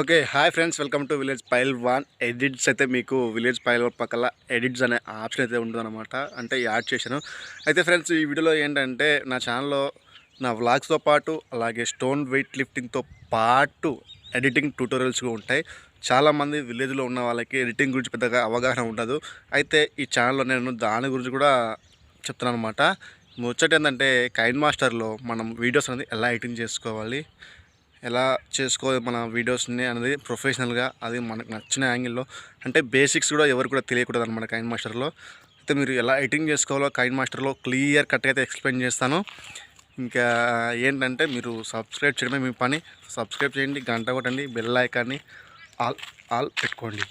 Okay. Hi friends, welcome to village Pailwan edits. అయితే మీకు village పైల్వాన్ పక్కల ఎడిట్స్ అనే ఆప్షన్ అయితే ఉంటుందన్నమాట. అంటే యాడ్ చేశాను. అయితే ఫ్రెండ్స్, ఈ వీడియోలో ఏంటంటే నా ఛానల్లో నా వ్లాగ్స్తో పాటు అలాగే స్టోన్ వెయిట్ లిఫ్టింగ్తో పాటు ఎడిటింగ్ ట్యూటోరియల్స్ కూడా ఉంటాయి. చాలామంది విలేజ్లో ఉన్న వాళ్ళకి ఎడిటింగ్ గురించి పెద్దగా అవగాహన ఉండదు. అయితే ఈ ఛానల్లో నేను దాని గురించి కూడా చెప్తున్నాను అనమాట. ముచ్చట ఏంటంటే కైన్మాస్టర్లో మనం వీడియోస్ అనేది ఎలా ఎడిటింగ్ చేసుకోవాలి, ఎలా చేసుకోవాలి మన వీడియోస్ని అనేది ప్రొఫెషనల్గా, అది మనకు నచ్చిన యాంగిల్లో, అంటే బేసిక్స్ కూడా ఎవరు కూడా తెలియకూడదు అనమాట కైన్ మాస్టర్లో. అయితే మీరు ఎలా ఎడిటింగ్ చేసుకోవాలో కైన్ మాస్టర్లో క్లియర్ కట్గా అయితే ఎక్స్ప్లెయిన్ చేస్తాను. ఇంకా ఏంటంటే మీరు సబ్స్క్రైబ్ చేయడమే మీ పని. సబ్స్క్రైబ్ చేయండి, గంట కొట్టండి, బెల్ ఐకాన్ని ఆల్ ఆల్ పెట్టుకోండి.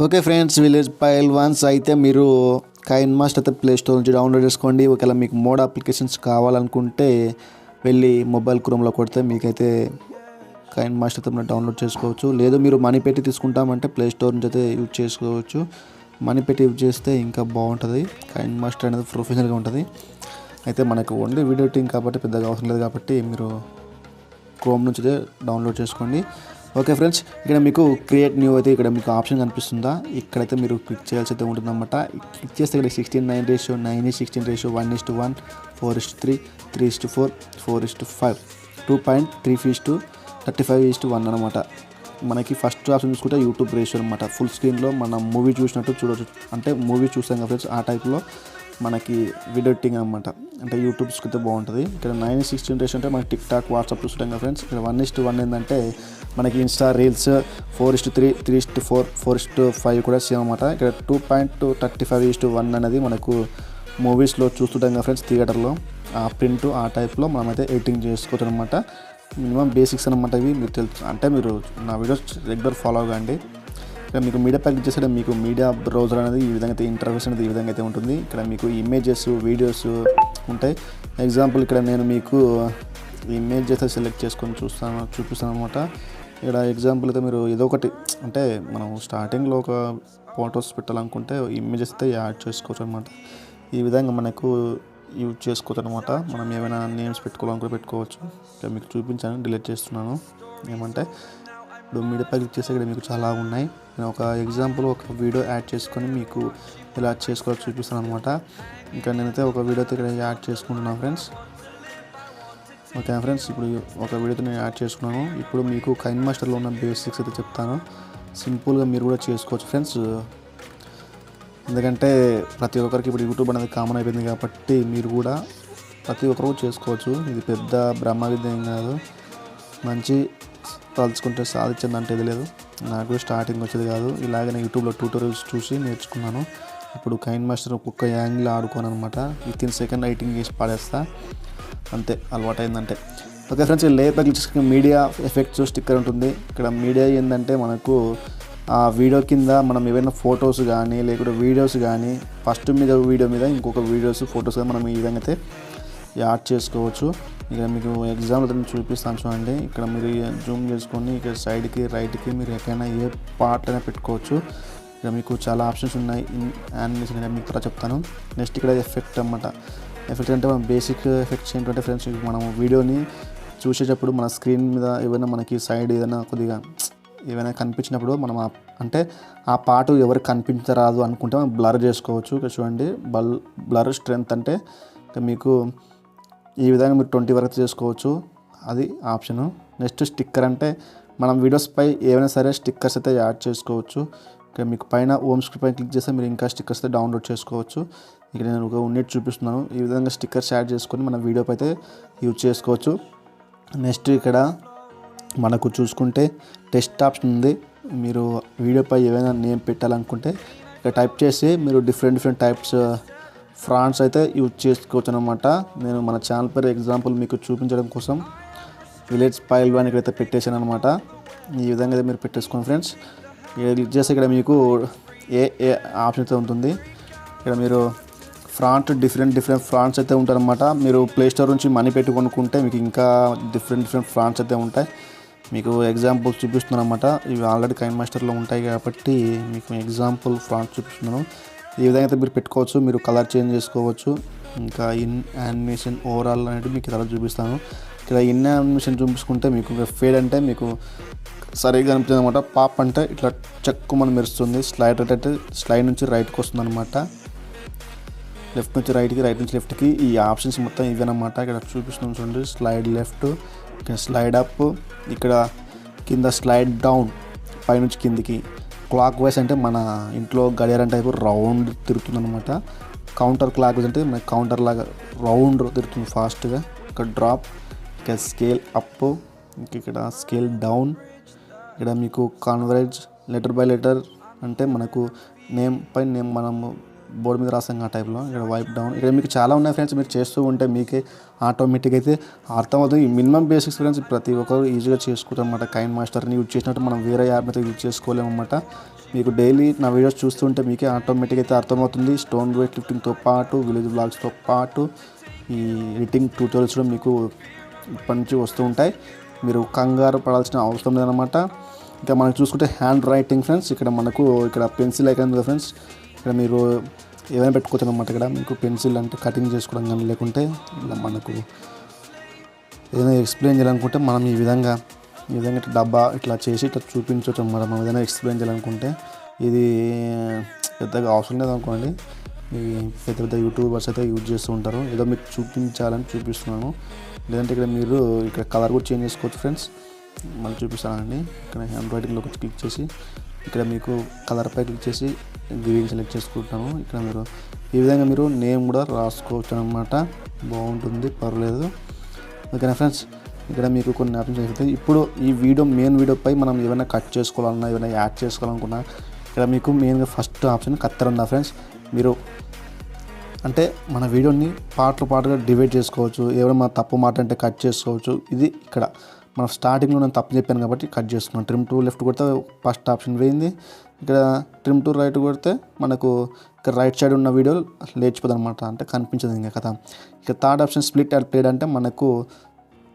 ఓకే ఫ్రెండ్స్, విలేజ్ పైల్వాన్స్ అయితే మీరు కైన్ మాస్టర్ అయితే ప్లే స్టోర్ నుంచి డౌన్లోడ్ చేసుకోండి. ఒకవేళ మీకు మోడ్ అప్లికేషన్స్ కావాలనుకుంటే వెళ్ళి మొబైల్ క్రోమ్లో కొడితే మీకైతే కైన్ మాస్టర్ అయితే డౌన్లోడ్ చేసుకోవచ్చు. లేదు మీరు మనీ పెట్టి తీసుకుంటామంటే ప్లే స్టోర్ నుంచి అయితే యూజ్ చేసుకోవచ్చు. మనీ పెట్టి యూజ్ చేస్తే ఇంకా బాగుంటుంది. కైన్ మాస్టర్ అనేది ప్రొఫెషనల్గా ఉంటుంది. అయితే మనకు ఓన్లీ వీడియో ఎడిటింగ్ కాబట్టి పెద్దగా అవసరం లేదు, కాబట్టి మీరు క్రోమ్ నుంచి అయితే డౌన్లోడ్ చేసుకోండి. ఓకే ఫ్రెండ్స్, ఇక్కడ మీకు క్రియేట్ న్యూ అయితే ఇక్కడ మీకు ఆప్షన్ కనిపిస్తుందా, ఇక్కడైతే మీరు క్లిక్ చేయాల్సి అయితే ఉంటుందన్నమాట. క్లిక్ చేస్తే ఇక్కడ 16:9 రేషియో, 9:16 రేషియో, 1:1, 4:3, 3:4, 4:5, 2.3:35:1 అనమాట. మనకి ఫస్ట్ ఆప్షన్ చూసుకుంటే యూట్యూబ్ రేషియో అనమాట. ఫుల్ స్క్రీన్లో మనం మూవీ చూసినట్టు చూడవచ్చు. అంటే మూవీ చూస్తాం కదా ఫ్రెండ్స్, ఆ టైప్లో మనకి వీడియో ఎడిటింగ్ అనమాట. అంటే యూట్యూబ్స్కి అయితే బాగుంటుంది. ఇక్కడ 9:16 రేషియో అంటే మనకి టిక్ టాక్, వాట్సాప్ చూస్తుంటాం కదా ఫ్రెండ్స్. ఇక్కడ 1:1 ఏంటంటే మనకి ఇన్స్టా రీల్స్, 4:3, 3:4, 4:5 కూడా సేమ్ అనమాట. ఇక్కడ 2.35:1 అనేది మనకు మూవీస్లో చూస్తుంటాం కదా ఫ్రెండ్స్, థియేటర్లో ఆ ప్రింట్, ఆ టైప్లో మనమైతే ఎడిటింగ్ చేసుకోవచ్చు అనమాట. మినిమం బేసిక్స్ అనమాట ఇవి. మీరు తెలుసు అంటే మీరు నా వీడియోస్ రెగ్యులర్ ఫాలో అవ్వండి. ఇక్కడ మీకు మీడియా ప్యాక్ చేస్తే మీకు మీడియా బ్రౌజర్ అనేది ఈ విధంగా అయితే, ఇంటర్ఫేస్ అనేది ఈ విధంగా అయితే ఉంటుంది. ఇక్కడ మీకు ఇమేజెస్, వీడియోస్ ఉంటాయి. ఎగ్జాంపుల్ ఇక్కడ నేను మీకు ఇమేజ్ అయితే సెలెక్ట్ చేసుకొని చూపిస్తాను అనమాట. ఇక్కడ ఎగ్జాంపుల్ అయితే మీరు ఏదో ఒకటి, అంటే మనం స్టార్టింగ్లో ఒక ఫొటోస్ పెట్టాలనుకుంటే ఇమేజెస్ అయితే యాడ్ చేసుకోవచ్చు అనమాట. ఈ విధంగా మనకు యూజ్ చేసుకోవచ్చు అనమాట. మనం ఏమైనా నేమ్స్ పెట్టుకోవాలనుకుంటే పెట్టుకోవచ్చు. ఇక్కడ మీకు చూపించాను, డిలీట్ చేస్తున్నాను. ఏమంటే ఇప్పుడు మీడియా ప్యాక్ చేస్తే ఇక్కడ మీకు చాలా ఉన్నాయి. నేను ఒక ఎగ్జాంపుల్ ఒక వీడియో యాడ్ చేసుకొని మీకు ఇలా చేసుకోవచ్చు చూపిస్తాను అనమాట. ఇంకా నేనైతే ఒక వీడియో అయితే ఇక్కడ యాడ్ చేసుకుంటున్నాను ఫ్రెండ్స్. ఓకే ఫ్రెండ్స్, ఇప్పుడు ఒక వీడియోతో నేను యాడ్ చేసుకున్నాను. ఇప్పుడు మీకు కైన్ మాస్టర్లో ఉన్న బేసిక్స్ అయితే చెప్తాను. సింపుల్గా మీరు కూడా చేసుకోవచ్చు ఫ్రెండ్స్. ఎందుకంటే ప్రతి ఒక్కరికి ఇప్పుడు యూట్యూబ్ అనేది కామన్ అయిపోయింది కాబట్టి మీరు కూడా ప్రతి ఒక్కరు చేసుకోవచ్చు. ఇది పెద్ద బ్రహ్మ విద్య ఏం కాదు. మంచి తలుచుకుంటే సాధించిందంటే ఇది లేదు. నాకు స్టార్టింగ్ వచ్చేది కాదు. ఇలాగే నేను యూట్యూబ్లో ట్యూటోరియల్స్ చూసి నేర్చుకున్నాను. ఇప్పుడు కైన్ మాస్టర్ ఒక్కొక్క యాంగిల్ ఆడుకోను అనమాట. వితిన్ సెకండ్ ఎడిటింగ్ చేసి పాడేస్తా, అంతే అలవాటు అయిందంటే. ఓకే ఫ్రెండ్స్, లేయర్ ప్యాక్ చేసుకుని మీడియా ఎఫెక్ట్స్ స్టిక్కర్ ఉంటుంది. ఇక్కడ మీడియా ఏంటంటే మనకు ఆ వీడియో కింద మనం ఏవైనా ఫొటోస్ కానీ లేకుంటే వీడియోస్ కానీ, ఫస్ట్ మీద వీడియో మీద ఇంకొక వీడియోస్, ఫొటోస్ కానీ మనం ఈ విధంగా అయితే యాడ్ చేసుకోవచ్చు. ఇక్కడ మీకు ఎగ్జాంపుల్ నేను చూపిస్తాను చూడండి. ఇక్కడ మీరు జూమ్ చేసుకొని ఇక్కడ సైడ్కి, రైట్కి మీరు ఎక్కడైనా ఏ పార్ట్ అయినా పెట్టుకోవచ్చు. ఇక్కడ మీకు చాలా ఆప్షన్స్ ఉన్నాయి. యానిమేషన్ మీకు త్వరగా చెప్తాను. నెక్స్ట్ ఇక్కడ ఎఫెక్ట్ అన్నమాట. ఎఫెక్ట్ అంటే మన బేసిక్ ఎఫెక్ట్స్ ఏంటంటే ఫ్రెండ్స్, మనం వీడియోని చూసేటప్పుడు మన స్క్రీన్ మీద ఏమైనా మనకి సైడ్ ఏదైనా కొద్దిగా ఏమైనా కనిపించినప్పుడు మనం అంటే ఆ పార్ట్ ఎవరికి కనిపించరాదు అనుకుంటే మనం బ్లర్ చేసుకోవచ్చు. ఇక్కడ చూడండి, బ్లర్ స్ట్రెంత్ అంటే మీకు ఈ విధంగా మీరు 20 వరకు చేసుకోవచ్చు. అది ఆప్షను. నెక్స్ట్ స్టిక్కర్ అంటే మనం వీడియోస్పై ఏమైనా సరే స్టిక్కర్స్ అయితే యాడ్ చేసుకోవచ్చు. ఇక్కడ మీకు పైన హోమ్ స్క్రీన్ పైన క్లిక్ చేస్తే మీరు ఇంకా స్టిక్కర్స్ అయితే డౌన్లోడ్ చేసుకోవచ్చు. ఇక్కడ నేను ఒక ఉన్నట్టు చూపిస్తున్నాను. ఈ విధంగా స్టిక్కర్స్ యాడ్ చేసుకొని మన వీడియోపై అయితే యూజ్ చేసుకోవచ్చు. నెక్స్ట్ ఇక్కడ మనకు చూసుకుంటే టెక్స్ట్ ఆప్షన్ ఉంది. మీరు వీడియోపై ఏమైనా నేమ్ పెట్టాలనుకుంటే ఇక్కడ టైప్ చేసి మీరు డిఫరెంట్ టైప్స్ ఫ్రాంట్స్ అయితే యూజ్ చేసుకోవచ్చు అనమాట. నేను మన ఛానల్ పేరు ఎగ్జాంపుల్ మీకు చూపించడం కోసం విలేజ్ పైల్వాన్ ఇక్కడైతే పెట్టేశాను అనమాట. ఈ విధంగా అయితే మీరు పెట్టేసుకోండి ఫ్రెండ్స్. క్లిక్ చేస్తే ఇక్కడ మీకు ఏ ఆప్షన్ అయితే ఉంటుంది. ఇక్కడ మీరు డిఫరెంట్ ఫ్రాంట్స్ అయితే ఉంటారనమాట. మీరు ప్లే స్టోర్ నుంచి మనీ పెట్టి కొనుక్కుంటే మీకు ఇంకా డిఫరెంట్ ఫ్రాంట్స్ అయితే ఉంటాయి. మీకు ఎగ్జాంపుల్ చూపిస్తున్నాను అనమాట. ఇవి ఆల్రెడీ కైన్ మాస్టర్లో ఉంటాయి కాబట్టి మీకు ఎగ్జాంపుల్ ఫ్రాంట్స్ చూపిస్తున్నాను. ఈ విధంగా అయితే మీరు పెట్టుకోవచ్చు. మీరు కలర్ చేంజ్ చేసుకోవచ్చు. ఇంకా ఇన్ యానిమేషన్ ఓవరాల్ అనేది మీకు ఇలా చూపిస్తాను. ఇక్కడ ఇన్ యానిమేషన్ చూపించుకుంటే మీకు ఫేడ్ అంటే మీకు సరిగ్గా అనిపించింది అనమాట. పాప్ అంటే ఇట్లా చెక్కుమని మెరుస్తుంది. స్లైడ్ అయితే స్లైడ్ నుంచి రైట్కి వస్తుంది అనమాట. లెఫ్ట్ నుంచి రైట్కి, రైట్ నుంచి లెఫ్ట్కి. ఈ ఆప్షన్స్ మొత్తం ఇవేనమాట. ఇక్కడ చూపిస్తున్నాం చూడండి. స్లైడ్ లెఫ్ట్, ఇక్కడ స్లైడ్ అప్, ఇక్కడ కింద స్లైడ్ డౌన్, పైనుంచి కిందికి. క్లాక్ వైజ్ అంటే మన ఇంట్లో గడియారం టైపు రౌండ్ తిరుగుతుంది అనమాట. కౌంటర్ క్లాక్ వైజ్ అంటే మన కౌంటర్ లాగా రౌండ్ తిరుగుతుంది ఫాస్ట్గా. ఇక్కడ డ్రాప్, ఇక్కడ స్కేల్ అప్, ఇక్కడ స్కేల్ డౌన్. ఇక్కడ మీకు కాన్వరేజ్, లెటర్ బై లెటర్ అంటే మనకు నేమ్ పై నేమ్ మనము బోర్డు మీద రాసాం ఆ టైప్లో. ఇక్కడ వైప్ డౌన్. ఇక్కడ మీకు చాలా ఉన్నాయి ఫ్రెండ్స్. మీరు చేస్తూ ఉంటే మీకే ఆటోమేటిక్ అయితే అర్థమవుతుంది. ఈ మినిమం బేసిక్స్ ఫ్రెండ్స్ ప్రతి ఒక్కరు ఈజీగా చేసుకుంటారు అనమాట. కైన్ మాస్టర్ని యూజ్ చేసినట్టు మనం వేరే యాప్ని అయితే యూజ్ చేసుకోలేము అనమాట. మీకు డైలీ నా వీడియోస్ చూస్తుంటే మీకే ఆటోమేటిక్ అయితే అర్థమవుతుంది. స్టోన్ వెయిట్ లిఫ్టింగ్తో పాటు విలేజ్ బ్లాగ్స్తో పాటు ఈ ఎడిటింగ్ ట్యూటోరియల్స్ కూడా మీకు ఇప్పటి నుంచి వస్తూ ఉంటాయి. మీరు కంగారు పడాల్సిన అవసరం లేదనమాట. ఇంకా మనం చూసుకుంటే హ్యాండ్ రైటింగ్ ఫ్రెండ్స్. ఇక్కడ మనకు ఇక్కడ పెన్సిల్ ఐకాన్ కదా ఫ్రెండ్స్. ఇక్కడ మీరు ఏమైనా పెట్టుకోవచ్చు అనమాట. ఇక్కడ మీకు పెన్సిల్ అంటే కటింగ్ చేసుకోవడం కానీ, లేకుంటే ఇలా మనకు ఏదైనా ఎక్స్ప్లెయిన్ చేయాలనుకుంటే మనం ఈ విధంగా ఇట్లా డబ్బా ఇట్లా చేసి ఇట్లా చూపించవచ్చు అనమాట. మనం ఏదైనా ఎక్స్ప్లెయిన్ చేయాలనుకుంటే ఇది పెద్దగా అవసరం లేదనుకోండి. ఈ పెద్ద పెద్ద యూట్యూబర్స్ అయితే యూజ్ చేస్తూ ఉంటారు. ఏదో మీకు చూపించాలని చూపిస్తున్నాను. లేదంటే ఇక్కడ మీరు ఇక్కడ కలర్ కూడా చేంజ్ చేసుకోవచ్చు ఫ్రెండ్స్. మళ్ళీ చూపిస్తానండి. ఇక్కడ హ్యాండ్ రైటింగ్లో క్లిక్ చేసి ఇక్కడ మీకు కలర్పై క్లిక్ చేసి గ్రీన్ సెలెక్ట్ చేసుకుంటాను. ఇక్కడ మీరు ఈ విధంగా మీరు నేమ్ కూడా రాసుకోవచ్చు అనమాట. బాగుంటుంది, పర్లేదు. ఓకేనా ఫ్రెండ్స్. ఇక్కడ మీకు కొన్ని ఆప్షన్స్ అయిపోతాయి. ఇప్పుడు ఈ మెయిన్ వీడియోపై మనం ఏమైనా కట్ చేసుకోవాలన్నా, ఏమైనా యాడ్ చేసుకోవాలనుకున్నా ఇక్కడ మీకు మెయిన్గా ఫస్ట్ ఆప్షన్ కత్తెర ఉందా ఫ్రెండ్స్. మీరు అంటే మన వీడియోని పార్ట్లుగా డివైడ్ చేసుకోవచ్చు. ఏమైనా తప్పు మాట అంటే కట్ చేసుకోవచ్చు. ఇది ఇక్కడ మనం స్టార్టింగ్లో నేను తప్పు చెప్పాను కాబట్టి కట్ చేసుకున్నాను. ట్రిమ్ టు లెఫ్ట్ కొడితే ఫస్ట్ ఆప్షన్ పోయింది. ఇక్కడ ట్రిమ్ టు రైట్ కొడితే మనకు ఇక్కడ రైట్ సైడ్ ఉన్న వీడియో లేచిపోతుంది అనమాట. అంటే కనిపించదు ఇంకా కథ. ఇక third option split and played అంటే మనకు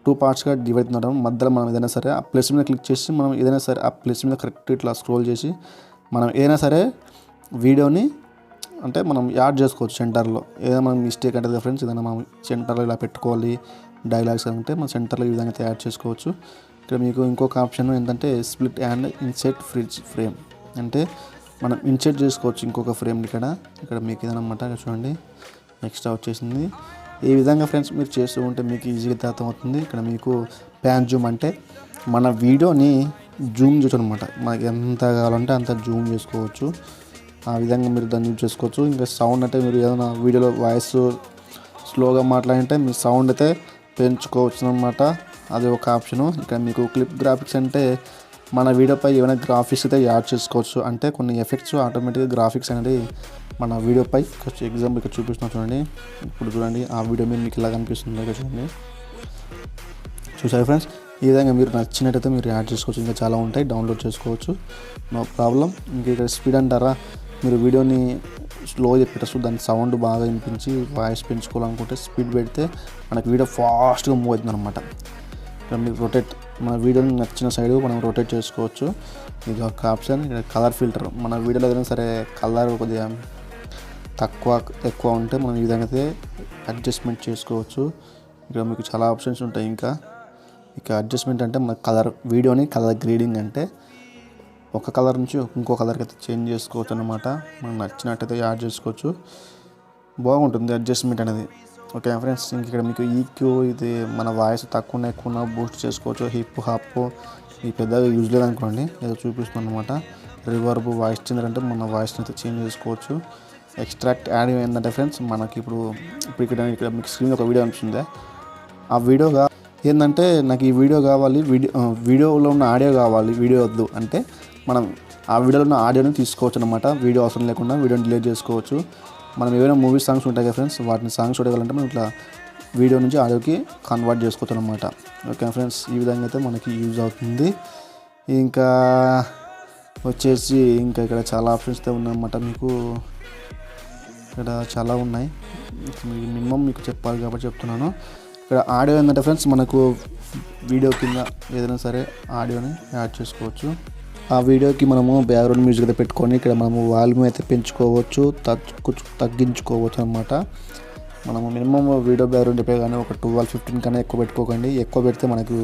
2 పార్ట్స్గా డివైడ్ అవుతుంటాం. మధ్యలో మనం ఏదైనా సరే ఆ ప్లస్ మీద క్లిక్ చేసి మనం ఏదైనా సరే ఆ ప్లస్ మీద కరెక్ట్ ఇట్లా స్క్రోల్ చేసి మనం ఏదైనా సరే వీడియోని అంటే మనం యాడ్ చేసుకోవచ్చు సెంటర్లో. ఏదైనా మనం మిస్టేక్ అంటే ఫ్రెండ్స్ ఏదైనా మనం సెంటర్లో ఇలా పెట్టుకోవాలి డైలాగ్స్ అంటే మనం సెంటర్లో ఈ విధంగా అయితే యాడ్ చేసుకోవచ్చు. ఇక్కడ మీకు ఇంకొక ఆప్షన్ ఏంటంటే స్ప్లిట్ అండ్ ఇన్సెట్ ఫ్రేమ్ అంటే మనం ఇన్సెట్ చేసుకోవచ్చు ఇంకొక ఫ్రేమ్ని. ఇక్కడ మీకు ఇదనమాట. చూడండి ఎక్స్ట్రా వచ్చేసింది. ఈ విధంగా ఫ్రెండ్స్ మీరు చేస్తూ ఉంటే మీకు ఈజీగా అర్థమవుతుంది. ఇక్కడ మీకు ప్యాన్ జూమ్ అంటే మన వీడియోని జూమ్ చేయొచ్చు అనమాట. మనకి ఎంత కావాలంటే అంత జూమ్ చేసుకోవచ్చు. ఆ విధంగా మీరు దాన్ని యూజ్ చేసుకోవచ్చు. ఇంకా సౌండ్ అంటే మీరు ఏదైనా వీడియోలో వాయిస్ స్లోగా మాట్లాడంటే మీ సౌండ్ అయితే పెంచుకోవచ్చు అనమాట. అది ఒక ఆప్షను. ఇక్కడ మీకు క్లిప్ గ్రాఫిక్స్ అంటే మన వీడియోపై ఏమైనా గ్రాఫిక్స్ అయితే యాడ్ చేసుకోవచ్చు. అంటే కొన్ని ఎఫెక్ట్స్ ఆటోమేటిక్గా గ్రాఫిక్స్ అనేది మన వీడియోపై ఎగ్జాంపుల్ ఇక్కడ చూపిస్తున్నాం చూడండి. ఇప్పుడు చూడండి ఆ వీడియో మీద మీకు ఇలా కనిపిస్తుంది. ఇక్కడ చూడండి, చూసారు ఫ్రెండ్స్. ఈ విధంగా మీరు నచ్చినట్టయితే మీరు యాడ్ చేసుకోవచ్చు. ఇంకా చాలా ఉంటాయి, డౌన్లోడ్ చేసుకోవచ్చు, నో ప్రాబ్లం. ఇంకా ఇక్కడ స్పీడ్ అంటారా, మీరు వీడియోని స్లో చెప్పేటప్పుడు దాని సౌండ్ బాగా వినిపించి వాయిస్ పెంచుకోవాలనుకుంటే స్పీడ్ పెడితే మనకి వీడియో ఫాస్ట్గా మూవ్ అవుతుంది అనమాట. ఇక్కడ మీకు రొటేట్, మన వీడియోని నచ్చిన సైడ్ మనం రొటేట్ చేసుకోవచ్చు. ఇది ఒక ఆప్షన్. ఇక్కడ కలర్ ఫిల్టర్, మన వీడియోలో ఏదైనా సరే కలర్ కొద్దిగా ఎక్కువ ఉంటే మనం ఈ విధంగా అయితే అడ్జస్ట్మెంట్ చేసుకోవచ్చు. ఇక్కడ మీకు చాలా ఆప్షన్స్ ఉంటాయి. ఇక అడ్జస్ట్మెంట్ అంటే మన కలర్, వీడియోని కలర్ గ్రేడింగ్ అంటే ఒక కలర్ నుంచి ఇంకో కలర్కి అయితే చేంజ్ చేసుకోవచ్చు అన్నమాట. మనకు నచ్చినట్టయితే యాడ్ చేసుకోవచ్చు. బాగుంటుంది అడ్జస్ట్మెంట్ అనేది. Okay friends. ఇంక ఇక్కడ మీకు ఈక్యూ, ఇది మన వాయిస్ తక్కువ ఎక్కువ బూస్ట్ చేసుకోవచ్చు. హిప్ హాప్ ఇది పెద్దగా యూజ్ లేదనుకోండి, ఏదో చూపిస్తుంది అనమాట. రివర్బ్, వాయిస్ చేంజర్ అంటే మన వాయిస్ని అయితే చేంజ్ చేసుకోవచ్చు. ఎక్స్ట్రాక్ట్ యాడ్ ఏంటంటే ఫ్రెండ్స్ మనకి ఇప్పుడు ఇక్కడ మీకు స్క్రీన్ ఒక వీడియో అనిపిస్తుంది. ఆ వీడియోగా ఏంటంటే నాకు ఈ వీడియో కావాలి, వీడియోలో ఉన్న ఆడియో కావాలి, వీడియో వద్దు అంటే మనం ఆ వీడియోలో ఉన్న ఆడియోని తీసుకోవచ్చు అనమాట. వీడియో అవసరం లేకుండా వీడియోని డిలీట్ చేసుకోవచ్చు. మనం ఏమైనా మూవీ సాంగ్స్ ఉంటాయి కదా ఫ్రెండ్స్, వాటిని సాంగ్స్ చూడాలంటే మనం ఇట్లా వీడియో నుంచి ఆడియోకి కన్వర్ట్ చేసుకోవచ్చు అనమాట. ఓకే ఫ్రెండ్స్, ఈ విధంగా అయితే మనకి యూజ్ అవుతుంది. ఇంకా వచ్చేసి ఇక్కడ చాలా ఆప్షన్స్ అయితే ఉన్నాయన్నమాట. మీకు ఇక్కడ చాలా ఉన్నాయి, మినిమం మీకు చెప్పాలి కాబట్టి చెప్తున్నాను. ఇక్కడ ఆడియో ఏంటంటే ఫ్రెండ్స్ మనకు వీడియో కింద ఏదైనా సరే ఆడియోని యాడ్ చేసుకోవచ్చు. ఆ వీడియోకి మనము బ్యాక్గ్రౌండ్ మ్యూజిక్ అయితే పెట్టుకొని ఇక్కడ మనము వాల్యూమ్ అయితే పెంచుకోవచ్చు, తగ్గించుకోవచ్చు అనమాట. మనము మినిమం వీడియో బ్యాక్గ్రౌండ్ చెప్పే కానీ ఒక 12-15 కన్నా ఎక్కువ పెట్టుకోకండి. ఎక్కువ పెడితే మనకు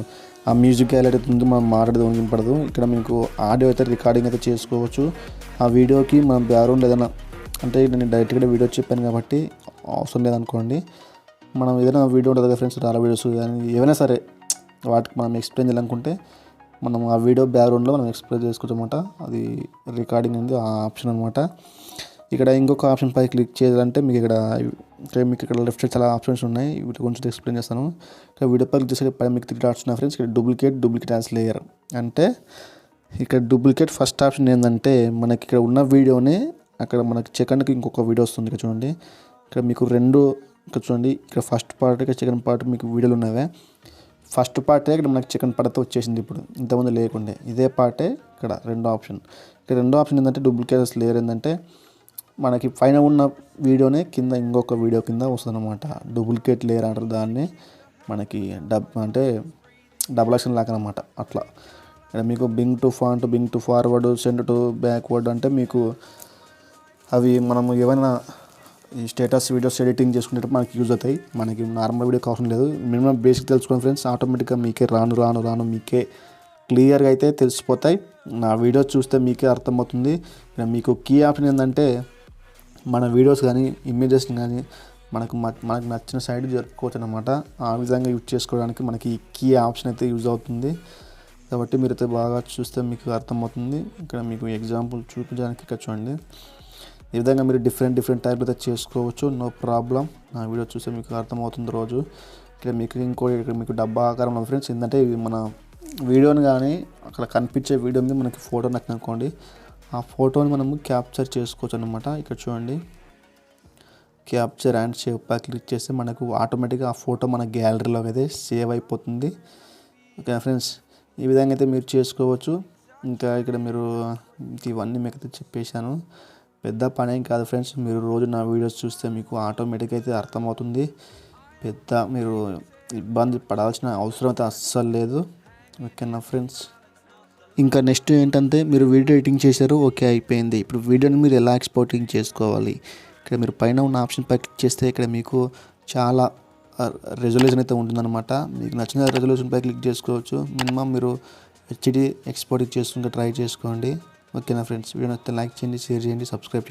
ఆ మ్యూజిక్ హైలైట్ అవుతుంది, మనం మాట్లాడేది వినపడదు. ఇక్కడ మీకు ఆడియో అయితే రికార్డింగ్ అయితే చేసుకోవచ్చు. ఆ వీడియోకి మనం బ్యాక్గ్రౌండ్ ఏదైనా అంటే నేను డైరెక్ట్గా వీడియో చెప్పాను కాబట్టి అవసరం లేదనుకోండి. మనం ఏదైనా వీడియో ఉంటుంది కదా ఫ్రెండ్స్, చాలా వీడియోస్ కానీ ఏవైనా సరే వాటికి మనం ఎక్స్ప్లెయిన్ చేయాలనుకుంటే మనం ఆ వీడియో బ్యాక్గ్రౌండ్లో మనం ఎక్స్ప్లెయిన్ చేసుకోవచ్చు అనమాట. అది రికార్డింగ్ అనేది ఆ ఆప్షన్ అనమాట. ఇక్కడ ఇంకొక ఆప్షన్ పై క్లిక్ చేయాలంటే మీకు ఇక్కడ లెఫ్ట్ సైడ్ చాలా ఆప్షన్స్ ఉన్నాయి. వీటి గురించి ఎక్స్ప్లెయిన్ చేస్తాను. ఇక్కడ వీడియో పై క్లిక్ చేసే పై మీకు 3 డాట్స్ ఉన్నాయి ఫ్రెండ్స్. ఇక్కడ డూప్లికేట్ యాజ్ లేయర్ అంటే ఇక్కడ డూప్లికేట్ ఫస్ట్ ఆప్షన్ ఏంటంటే మనకి ఇక్కడ ఉన్న వీడియోని అక్కడ మనకి సెకండ్కి ఇంకొక వీడియో వస్తుంది. ఇక్కడ చూడండి, ఇక్కడ మీకు ఇక్కడ చూడండి, ఇక్కడ ఫస్ట్ పార్ట్ ఇక్కడ సెకండ్ పార్ట్ మీకు వీడియోలు ఉన్నవే. ఫస్ట్ పార్టే ఇక్కడ మనకి సెకండ్ పార్ట్ అయితే వచ్చేసింది. ఇప్పుడు ఇంతకుముందు లేకుండే ఇదే పార్టే ఇక్కడ రెండో ఆప్షన్. ఇక్కడ రెండో ఆప్షన్ ఏంటంటే డూప్లికేట్ లేయర్ ఏంటంటే మనకి పైన ఉన్న వీడియోనే కింద ఇంకొక వీడియో కింద వస్తుంది అనమాట. డూప్లికేట్ లేయర్ అంటారు దాన్ని. మనకి అంటే డబుల్ యాక్షన్ లాగా అనమాట. అట్లా ఇక్కడ మీకు bring to front, bring to forward, send to backward అంటే మీకు అవి మనము ఏమైనా ఈ స్టేటస్ వీడియోస్ ఎడిటింగ్ చేసుకునేటప్పుడు మనకి యూజ్ అవుతాయి. మనకి నార్మల్ వీడియోకి అవసరం లేదు. మినిమం బేసిక్ తెలుసుకోండి ఫ్రెండ్స్, ఆటోమేటిక్గా మీకే రాను మీకే క్లియర్గా అయితే తెలిసిపోతాయి. నా వీడియోస్ చూస్తే మీకే అర్థమవుతుంది. మీకు కీ ఆప్షన్ ఏంటంటే మన వీడియోస్ కానీ ఇమేజెస్ కానీ మనకు నచ్చిన సైడ్ జరుపుకోవచ్చు అనమాట. ఆ విధంగా యూజ్ చేసుకోవడానికి మనకి ఈ కీ ఆప్షన్ అయితే యూజ్ అవుతుంది. కాబట్టి మీరైతే బాగా చూస్తే మీకు అర్థమవుతుంది. ఇక్కడ మీకు ఎగ్జాంపుల్ చూపించడానికి ఇక్కడ చూడండి. ఈ విధంగా మీరు డిఫరెంట్ టైప్ అయితే చేసుకోవచ్చు, నో ప్రాబ్లం. నా వీడియో చూస్తే మీకు అర్థమవుతుంది రోజు. ఇక్కడ మీకు డబ్బా ఆకారం ఉంది ఫ్రెండ్స్. ఏంటంటే మన వీడియోని కానీ అక్కడ కనిపించే వీడియో మీద మనకి ఫోటో నచ్చింది అనుకోండి, ఆ ఫోటోని మనము క్యాప్చర్ చేసుకోవచ్చు అనమాట. ఇక్కడ చూడండి, క్యాప్చర్ అండ్ సేవ్ పై క్లిక్ చేస్తే మనకు ఆటోమేటిక్గా ఆ ఫోటో మన గ్యాలరీలోకి అయితే సేవ్ అయిపోతుంది. ఓకే ఫ్రెండ్స్, ఈ విధంగా అయితే మీరు చేసుకోవచ్చు. ఇంకా ఇక్కడ మీరు ఇవన్నీ మీకు అయితే చెప్పేశాను. పెద్ద పని ఏం కాదు ఫ్రెండ్స్. మీరు రోజు నా వీడియోస్ చూస్తే మీకు ఆటోమేటిక్ అయితే అర్థమవుతుంది. మీరు ఇబ్బంది పడాల్సిన అవసరం అయితే అస్సలు లేదు. ఓకేనా ఫ్రెండ్స్. ఇంకా నెక్స్ట్ ఏంటంటే మీరు వీడియో ఎడిటింగ్ చేశారు, ఓకే అయిపోయింది. ఇప్పుడు వీడియోని మీరు ఎలా ఎక్స్పోర్టింగ్ చేసుకోవాలి? ఇక్కడ మీరు పైన ఉన్న ఆప్షన్ పై క్లిక్ చేస్తే ఇక్కడ మీకు చాలా రెజల్యూషన్ అయితే ఉంటుందన్నమాట. మీకు నచ్చిన రెజల్యూషన్ పై క్లిక్ చేసుకోవచ్చు. మినిమం మీరు హెచ్డి ఎక్స్పోర్టింగ్ చేసుకుంటే ట్రై చేసుకోండి. ఓకేనా ఫ్రెండ్స్. వీడియో నచ్చితే లైక్ చేయండి, షేర్ చేయండి, సబ్స్క్రైబ్ చేయండి.